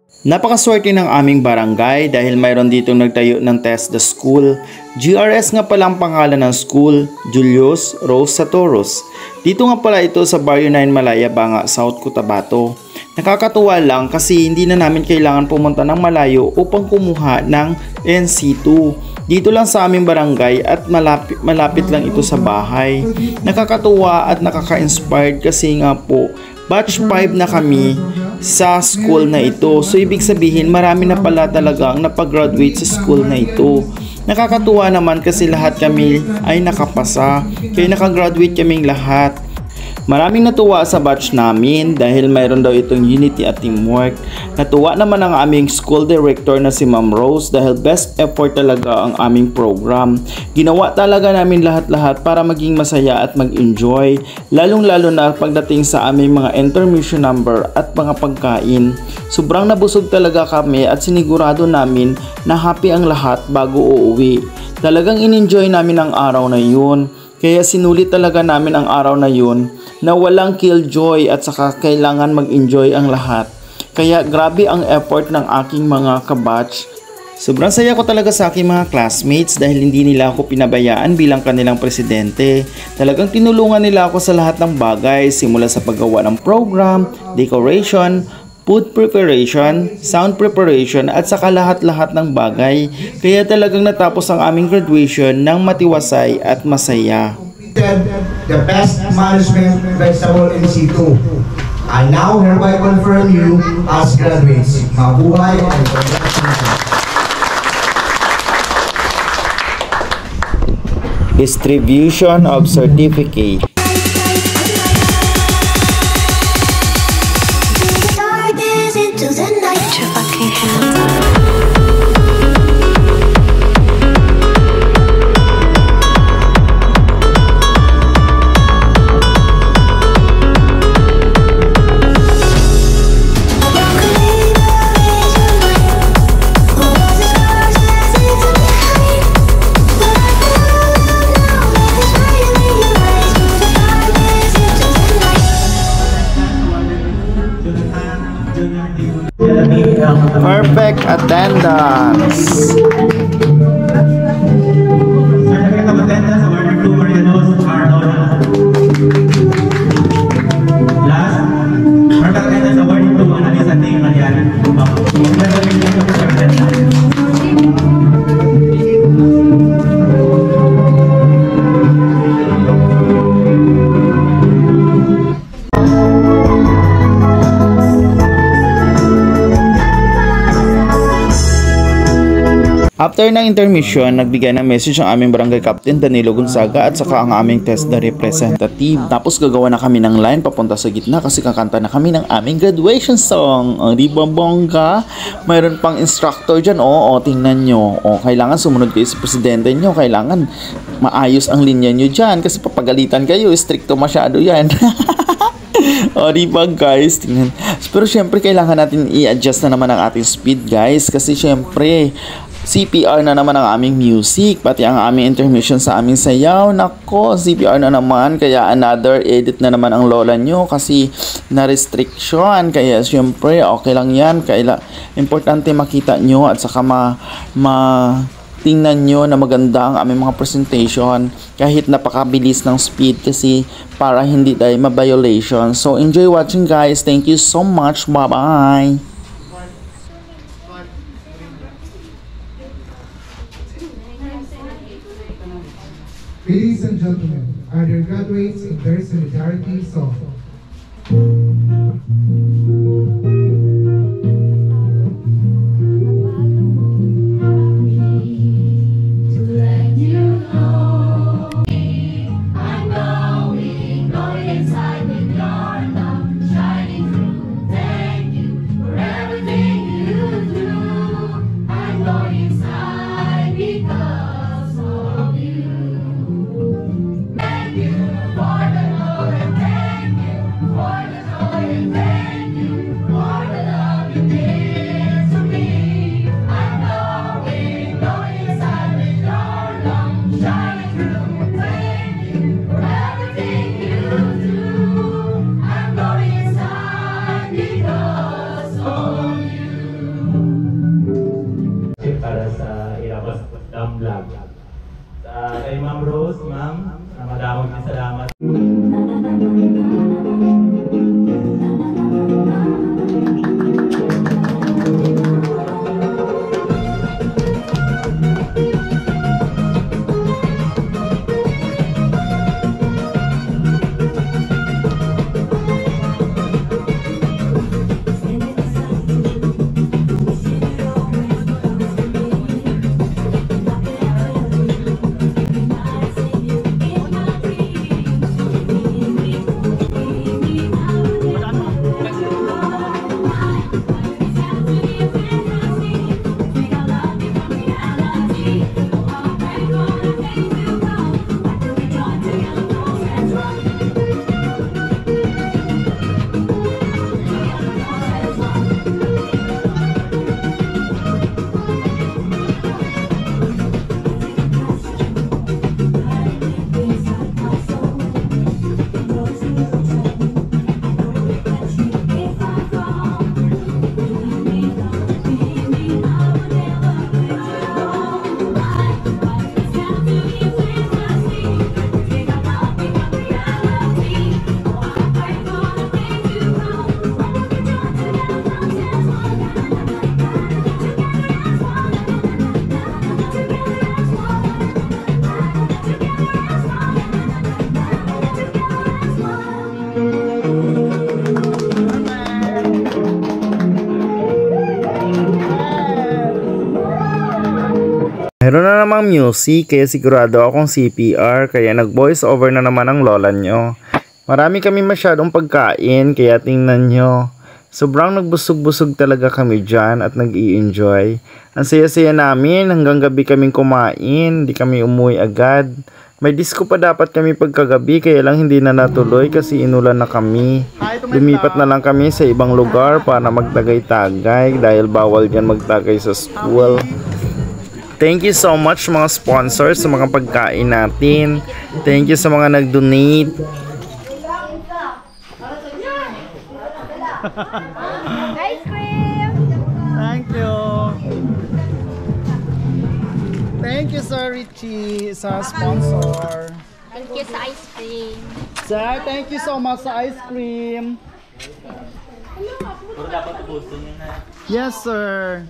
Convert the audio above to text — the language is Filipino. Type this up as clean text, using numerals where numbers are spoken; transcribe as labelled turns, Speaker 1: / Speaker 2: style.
Speaker 1: Napakaswerte ng aming barangay dahil mayroon ditong nagtayo ng TESDA School. GRS nga pala ang pangalan ng school, Julius Rose Satoros. Dito nga pala ito sa Barrio 9 Malaya, Banga, South Cotabato. Nakakatuwa lang kasi hindi na namin kailangan pumunta ng malayo upang kumuha ng NC2. Dito lang sa aming barangay at malapit lang ito sa bahay. Nakakatuwa at nakaka-inspired kasi nga po, batch 5 na kami sa school na ito. So ibig sabihin marami na pala talagang napag-graduate sa school na ito. Nakakatuwa naman kasi lahat kami ay nakapasa. Kaya nakagraduate kaming lahat. Maraming natuwa sa batch namin dahil mayroon daw itong unity at teamwork. Natuwa naman ang aming school director na si Ma'am Rose dahil best effort talaga ang aming program. Ginawa talaga namin lahat-lahat para maging masaya at mag-enjoy. Lalong-lalo na pagdating sa aming mga intermission number at mga pagkain. Sobrang nabusog talaga kami at sinigurado namin na happy ang lahat bago uuwi. Talagang in-enjoy namin ang araw na yun. Kaya sinulit talaga namin ang araw na yun na walang killjoy at saka kailangan mag-enjoy ang lahat. Kaya grabe ang effort ng aking mga kabatch. Sobrang saya ko talaga sa aking mga classmates dahil hindi nila ako pinabayaan bilang kanilang presidente. Talagang tinulungan nila ako sa lahat ng bagay simula sa paggawa ng program, decoration, food preparation, sound preparation at saka lahat-lahat ng bagay. Kaya talagang natapos ang aming graduation ng matiwasay at masaya.
Speaker 2: The best management vegetable in C2. I now hereby confirm you as graduates. Mabuhay and congratulations.
Speaker 1: Distribution of certificate. Perfect attendance.
Speaker 3: Certificate of attendance awarded to Marianos Arnold. Last, perfect attendance awarded to Annalisa T. Marian. Congratulations to attendance.
Speaker 1: After ng intermission, nagbigay ng message ang aming barangay captain Danilo Gonzaga at saka ang aming TESDA representative. Tapos gagawa na kami ng line papunta sa gitna kasi kakanta na kami ng aming graduation song. Ang di ba bongga? Mayroon pang instructor dyan. Oo, tingnan nyo. O, kailangan sumunod kayo sa presidente nyo. Kailangan maayos ang linya nyo dyan kasi papagalitan kayo. Stricto masyado yan. O, diba guys? Tingnan. Pero syempre kailangan natin i-adjust na naman ang ating speed guys kasi syempre CPR na naman ang aming music, pati ang aming intermission sa aming sayaw. Nako, CPR na naman, kaya another edit na naman ang lola nyo kasi na-restriction. Kaya syempre, okay lang yan. Importante makita nyo at saka tingnan nyo na maganda ang aming mga presentation kahit napakabilis ng speed kasi para hindi tayo ma-violation. So, enjoy watching guys. Thank you so much. Bye-bye.
Speaker 2: Ladies and gentlemen, are there graduates in their solidarity song?
Speaker 4: For the
Speaker 1: namang music, kaya sigurado akong CPR, kaya nag-voice over na naman ang lola nyo. Marami kami masyadong pagkain, kaya tingnan nyo. Sobrang nagbusog-busog talaga kami dyan at nag-i-enjoy. Ang saya-saya namin, hanggang gabi kaming kumain, di kami umuwi agad. May disco pa dapat kami pagkagabi, kaya lang hindi na natuloy kasi inulan na kami. Lumipat na lang kami sa ibang lugar para magtagay-tagay dahil bawal dyan magtagay sa school. Thank you so much mga sponsors sa mga pagkain natin. Thank you sa mga nag-donate.
Speaker 4: Ice cream!
Speaker 1: Thank you. Thank you, Sir Richie, sa sponsor.
Speaker 4: Thank you sa ice cream.
Speaker 1: Sir, thank you so much sa ice cream. Yes, sir.